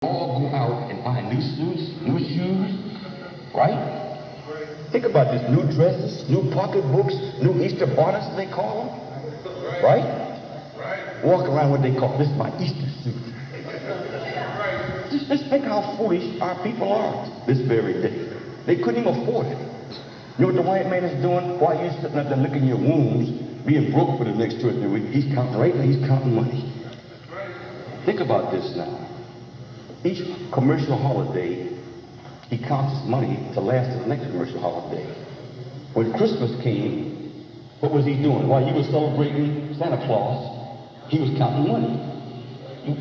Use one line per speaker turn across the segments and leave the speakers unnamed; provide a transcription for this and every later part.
all go out and buy new suits, new shoes, right? Think about this, new dresses, new pocketbooks, new Easter bonnets, they call them, right? Walk around what they call, this is my Easter suit. Just think how foolish our people are this very day. They couldn't even afford it. You know what the white man is doing while you're sitting up there licking your wounds, being broke for the next 2 or 3 weeks? He's counting, right now he's counting money. Think about this now. Each commercial holiday, he counts his money to last the next commercial holiday. When Christmas came, what was he doing? While you were celebrating Santa Claus, he was counting money.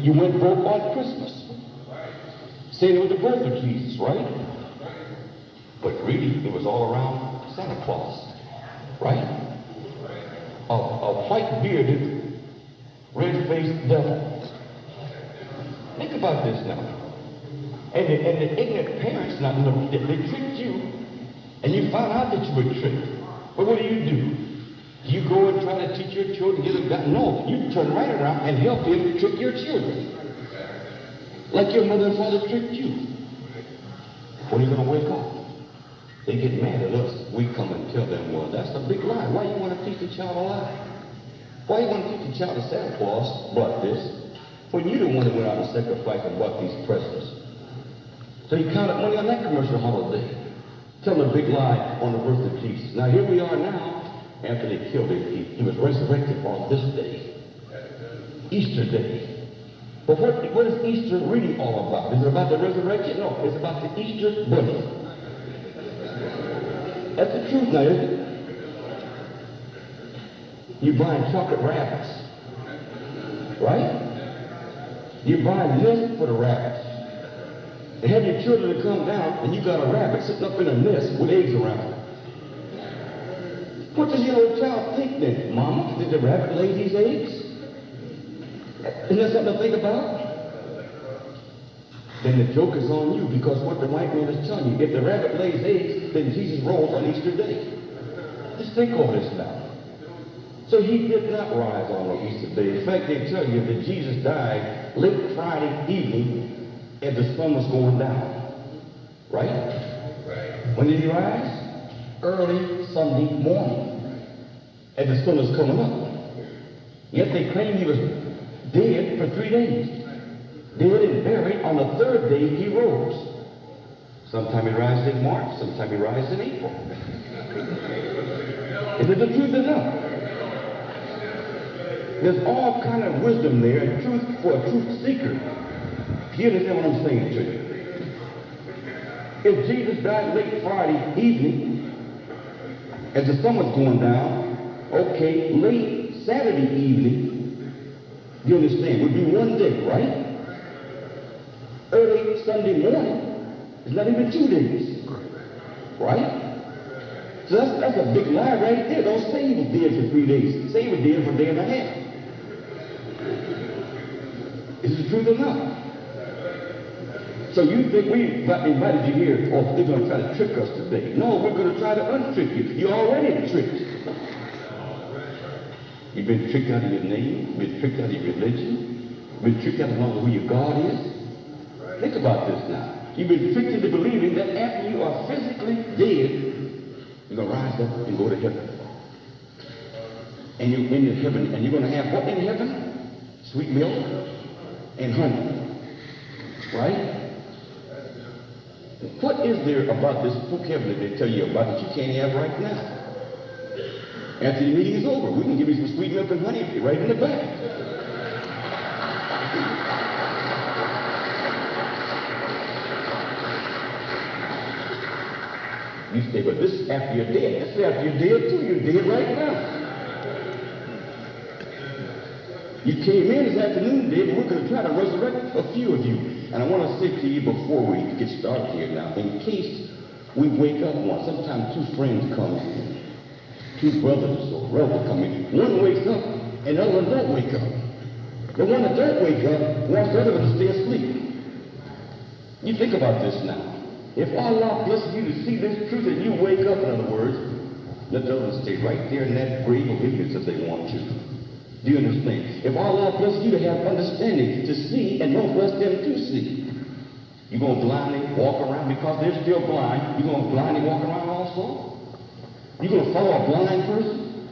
You went broke on Christmas. Saying it was the birth of Jesus, right? But really, it was all around Santa Claus, right? A white-bearded, red-faced devil. Think about this now. And the ignorant parents, now, they tricked you, and you found out that you were tricked. But what do? You go and try to teach your children to get it done? No, you turn right around and help them trick your children. Like your mother and father tricked you. When are you going to wake up? They get mad at us. We come and tell them, well, that's a big lie. Why you want to teach the child a lie? Why you want to teach the child that Santa Claus brought this? When you the one that went out and sacrificed and bought these presents. So you counted money on that commercial holiday. Tell them a big lie on the birth of Jesus. Now here we are now, after they killed him, he was resurrected on this day. Easter Day. But what is Easter really all about? Is it about the resurrection? No, it's about the Easter bunny. That's the truth now, isn't it? You're buying chocolate rabbits, right? You're buying nest for the rabbits. And have your children to come down, and you got a rabbit sitting up in a nest with eggs around it. What does your little child think then? Mama, did the rabbit lay these eggs? Isn't that something to think about? Then the joke is on you, because what the white man is telling you, if the rabbit lays eggs, then Jesus rose on Easter Day. Just think over this now. So he did not rise on Easter Day. In fact, they tell you that Jesus died late Friday evening as the sun was going down. Right? When did he rise? Early Sunday morning, as the sun was coming up. Yet they claim he was dead for 3 days. Dead and buried. On the 3rd day he rose. Sometime he rises in March, sometime he rises in April. Is it the truth enough? There's all kind of wisdom there and truth for a truth seeker. Do you understand what I'm saying to you? If Jesus died late Friday evening, as the sun was going down, okay, late Saturday evening, you understand, would be 1 day, right? Early Sunday morning is not even 2 days, right? So that's a big lie right there. Don't say he was dead for 3 days. Say he was dead for a day and a half. Is the truth or not? So you think we invited you here, or they're going to try to trick us today? No, we're going to try to untrick you. You're already tricked. You've been tricked out of your name. You've been tricked out of your religion. You've been tricked out of knowing who your God is. Think about this now. You've been tricked into believing that after you are physically dead, you're going to rise up and go to heaven. And you're in heaven, and you're going to have what in heaven? Sweet milk and honey. Right? What is there about this book heaven that they tell you about that you can't have right now? After the meeting is over, we can give you some sweet milk and honey right in the back. You say, but this is after you're dead. This is after you're dead too. You're dead right now. You came in this afternoon, David. We're going to try to resurrect a few of you. And I want to say to you before we get started here now, in case we wake up one, sometimes 2 friends come in, 2 brothers or relatives come in. One wakes up and the other one don't wake up. The one that don't wake up wants the other one to stay asleep. You think about this now. If Allah blesses you to see this truth and you wake up, in other words, let the others stay right there in that grave of ignorance if they want to. Do you understand? If Allah blesses you to have understanding, to see and know for us them to see, You're going to blindly walk around because they're still blind. You're going to blindly walk around also? You're going to follow a blind person?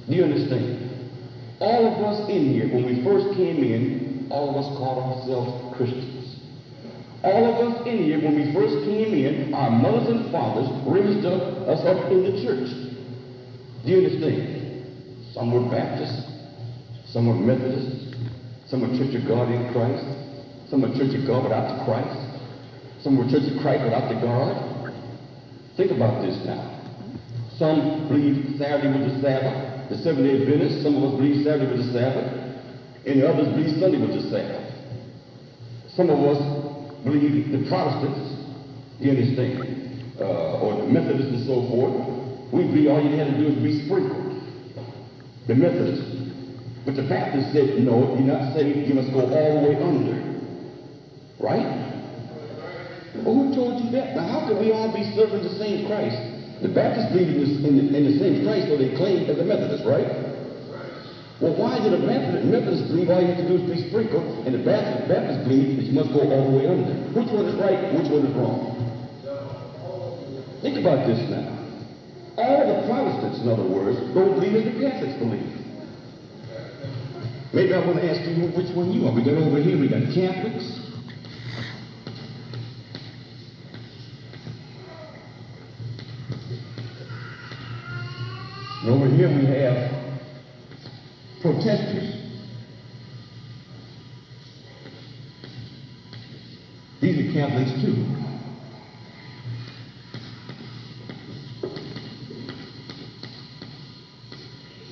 Do you understand? All of us in here, when we first came in, all of us called ourselves Christians. All of us in here, when we first came in, our mothers and fathers raised us up in the church. Do you understand? Some were Baptists, some were Methodists, some were Church of God in Christ, some were Church of God without the Christ, some were Church of Christ without the God. Think about this now. Some believe Saturday was the Sabbath, the Seventh-day Adventists. Some of us believe Saturday was the Sabbath, and the others believe Sunday was the Sabbath. Some of us believe the Protestants, you understand, or the Methodists and so forth. We believe all you had to do is be sprinkled. The Methodists. But the Baptists said, no, you're not saved, you must go all the way under. Right? Well, who told you that? Now, how can we all be serving the same Christ? The Baptists believe in the same Christ, so they claim as the Methodists, right? Well, why did the Methodists believe all you have to do is be sprinkled, and the Baptists believe that you must go all the way under? Which one is right? Which one is wrong? Think about this now. All the Protestants, in other words, don't believe as the Catholics believe. Maybe I want to ask you which one you are. We got over here, we got Catholics. And over here we have Protestants. These are Catholics too.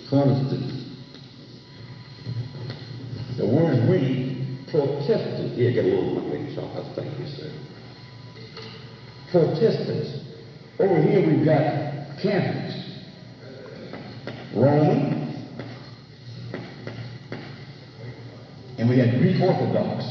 Protestants. The word we, Protestant, here, get a little bit shop. Thank you, sir. Protestants. Over here we've got Catholics. Roman, and we had Greek Orthodox.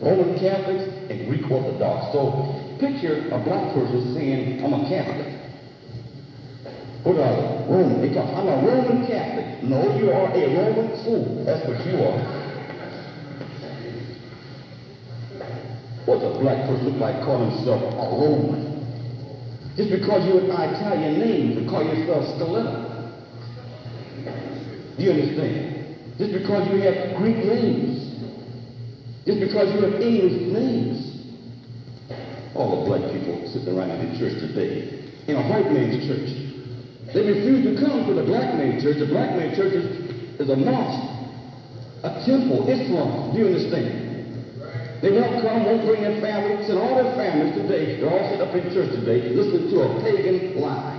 Roman Catholics and Greek Orthodox. So picture a black person saying, I'm a Catholic. What are they? Roman. They come, I'm a Roman Catholic. No, you are a Roman fool. That's what you are. What's a black person look like calling himself a Roman? Just because you're an Italian name, you call yourself Scaletta. Do you understand? Just because you have Greek names. Just because you have English names. All the black people sitting around in the church today, in a white man's church. They refuse to come to the black man's church. The black man's church is a mosque, a temple, Islam. Do you understand? They won't come, won't bring their families, and all their families today, they're all set up in church today, listening to a pagan lie.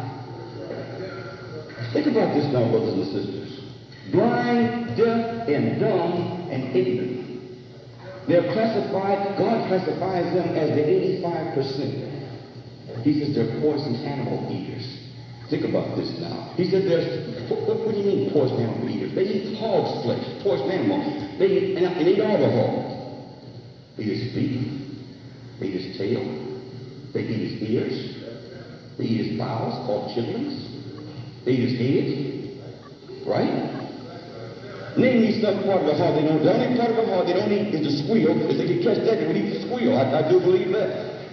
Think about this now, brothers and sisters. Blind, deaf, and dumb, and ignorant. They're classified, God classifies them as the 85%. He says they're poison animal eaters. Think about this now. He said there's, what do you mean poison animal eaters? They eat hog's flesh, poison animal. They eat, and they eat all the hogs. They eat his feet, they eat his tail, they eat his ears, they eat his bowels called chitlins, they eat his head, right? Name me some part of the hog they don't. The only part of the hog they don't eat is the squeal. If they could catch that, they would eat the squeal. I do believe that.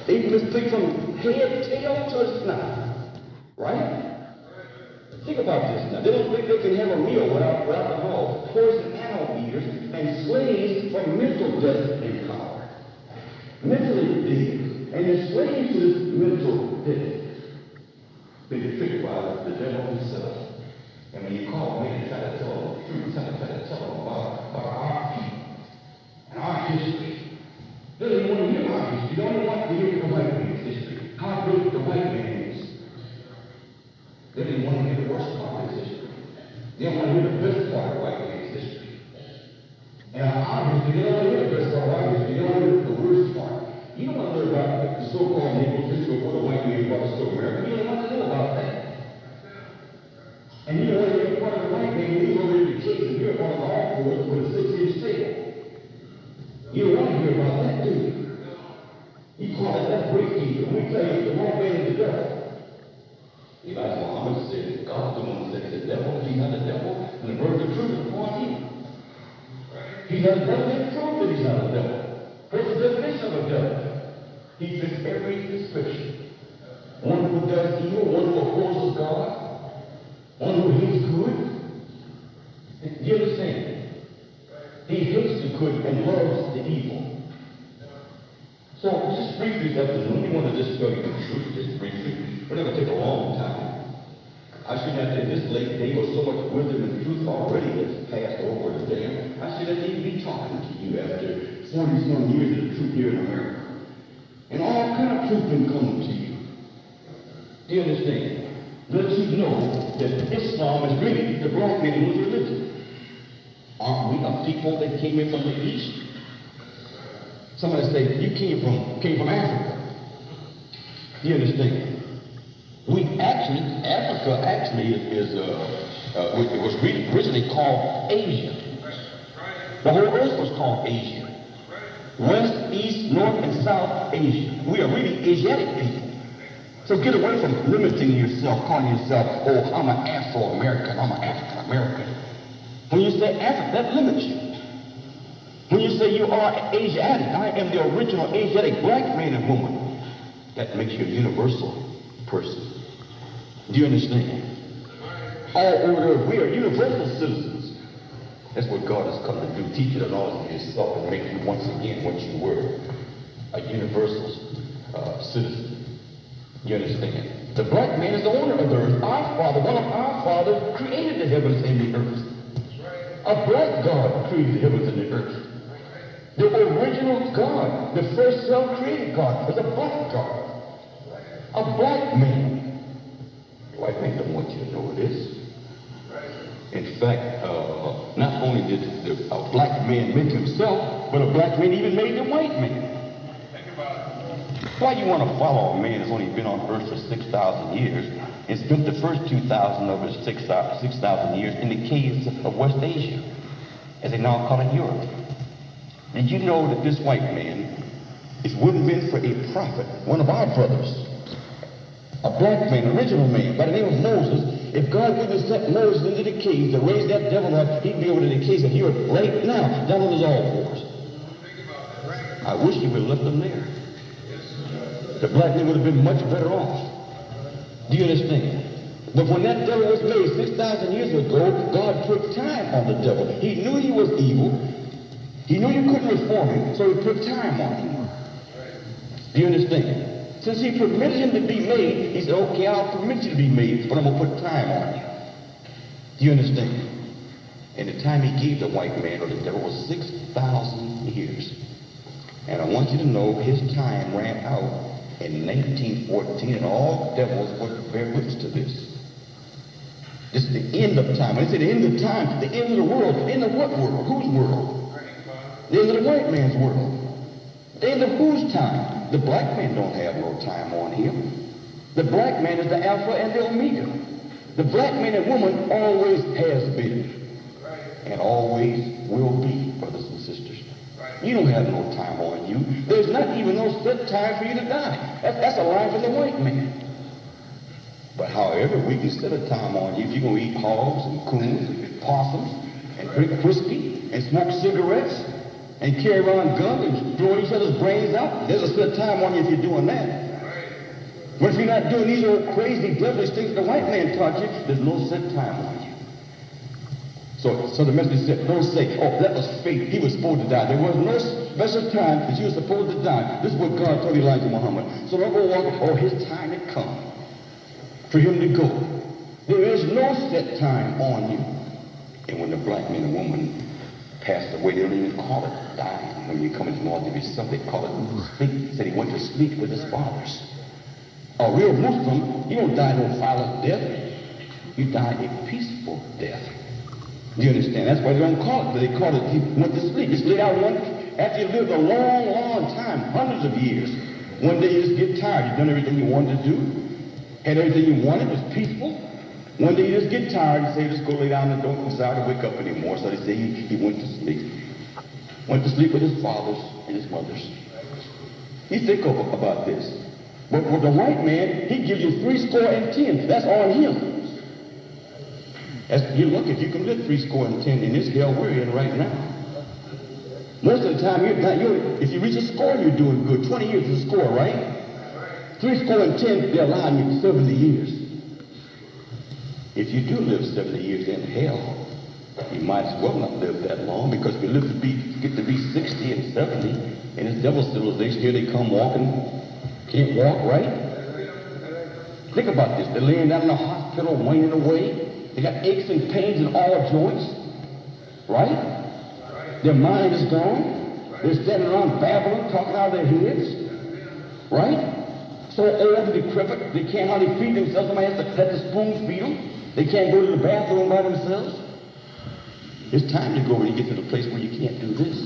They eat this thing from head, tail to the snout. Right? Think about this now. They don't think they can have a meal without the hog. Poison animal eaters and slaves from mental death and power. Mentally dead. And they're slaves to this mental death. They get tricked by the devil himself. And when you call me and try to tell them the truth, try to tell them about our people and our history, they don't even want to hear our history. They don't want to hear the white man's history. How great the white man is. They didn't want to hear the worst part of his history. They don't want to hear the best part of white man's history. And our history, they don't want to hear the best part of our history. They don't want to hear the worst part. You don't want to learn about the so-called Negro history before the white man brought us to America. You don't want to know about that. And you know, you're part of the white man, you go into the kitchen, you're part of the hard with a 6-inch table. You don't want to hear about that, do you? He called it that great kingdom. We tell you the wrong man is the devil. Elijah Muhammad said, God's the one that said the devil, he's not the devil, and the word of truth is upon him. He's not the devil, it's true that he's not a devil. What's the definition of a devil? He fits every description. One who does evil, one who opposes God, one who hates good. Do you understand? He hates the good and loves the evil. So just briefly this afternoon, we want to just show you the truth, just briefly. We're not going to take a long time. I should not say this late day or so much wisdom and truth already has passed over the day. I should not even be talking to you after 40-some years of the truth here in America. And all kind of truth been coming to you. Do you understand? Let you know that Islam is really the black man's religion. Aren't we a people that came in from the East? Somebody say, you came from Africa. Do you understand? Africa actually it was originally called Asia. The whole earth was called Asia. West, East, North, and South Asia. We are really Asiatic people. So get away from limiting yourself, calling yourself, oh, I'm an Afro-American, I'm an African-American. When you say Africa, that limits you. When you say you are Asiatic, I am the original Asiatic black man and woman, that makes you a universal person. Do you understand? All over the earth, we are universal citizens. That's what God has come to do, teach you the knowledge of yourself and make you once again what you were, a universal citizen. You understand? The black man is the owner of the earth. Our father, one of our fathers, created the heavens and the earth. A black God created the heavens and the earth. The original God, the first self-created God, was a black God. A black man. The white man don't want you to know this. In fact, not only did a black man make himself, but a black man even made the white man. Why you want to follow a man that's only been on earth for 6,000 years and spent the first 2,000 of his 6,000 years in the caves of West Asia, as they now call it Europe? Did you know that this white man, if it wouldn't have been for a prophet, one of our brothers, a black man, original man, by the name of Moses, if God wouldn't have sent Moses into the caves to raise that devil up, he'd be over in the caves of Europe right now, down on his all fours. I wish he would have left them there. The black man would have been much better off. Do you understand? But when that devil was made 6,000 years ago, God put time on the devil. He knew he was evil. He knew you couldn't reform him, so he put time on him. Do you understand? Since he permitted him to be made, he said, okay, I'll permit you to be made, but I'm going to put time on you. Do you understand? And the time he gave the white man or the devil was 6,000 years. And I want you to know his time ran out in 1914, and all devils would bear witness to this. This is the end of time. When they say the end of time, the end of the world. The end of what world? Whose world? The end of the white man's world. The end of whose time? The black man don't have no time on him. The black man is the Alpha and the Omega. The black man and woman always has been and always will be, brothers and sisters. You don't have no time on you. There's not even no set time for you to die. That's a lie from the white man. But however, we can set a time on you if you're going to eat hogs and coons and possums and drink whiskey and smoke cigarettes and carry around guns and throw each other's brains out. There's a set time on you if you're doing that. But if you're not doing these old crazy devilish things the white man taught you, there's no set time on you. So the message said, don't say, oh, that was fate. He was supposed to die. There was no special time that you were supposed to die. This is what God told Elijah Muhammad. So don't go walking, oh, his time had come for him to go. There is no set time on you. And when the black man and woman passed away, they don't even call it dying. When you come into knowledge of yourself, they call it sleep. He said he went to sleep with his fathers. A real Muslim, you don't die no violent death. You die a peaceful death. Do you understand? That's why they don't call it. They call it he went to sleep. He laid out one after you lived a long, long time, hundreds of years. One day you just get tired. You've done everything you wanted to do. Had everything you wanted. It was peaceful. One day you just get tired. You say, just go lay down and don't desire to wake up anymore. So they say he went to sleep. Went to sleep with his fathers and his mothers. He think about this. But with the white man, he gives you 70. That's on him. You're lucky if you can live 70 in this hell we're in right now. Most of the time, if you reach a score, you're doing good. 20 years is a score, right? 70, they're allowing you 70 years. If you do live 70 years in hell, you might as well not live that long, because if you get to be 60 and 70, in this devil civilization, here they come walking, can't walk, right? Think about this. They're laying down in the hospital, waning away. They got aches and pains in all joints, right? Their mind is gone. They're standing around babbling, talking out of their heads, right? So old and decrepit, they can't hardly feed themselves. Somebody has to let the spoon feed them. They can't go to the bathroom by themselves. It's time to go when you get to the place where you can't do this.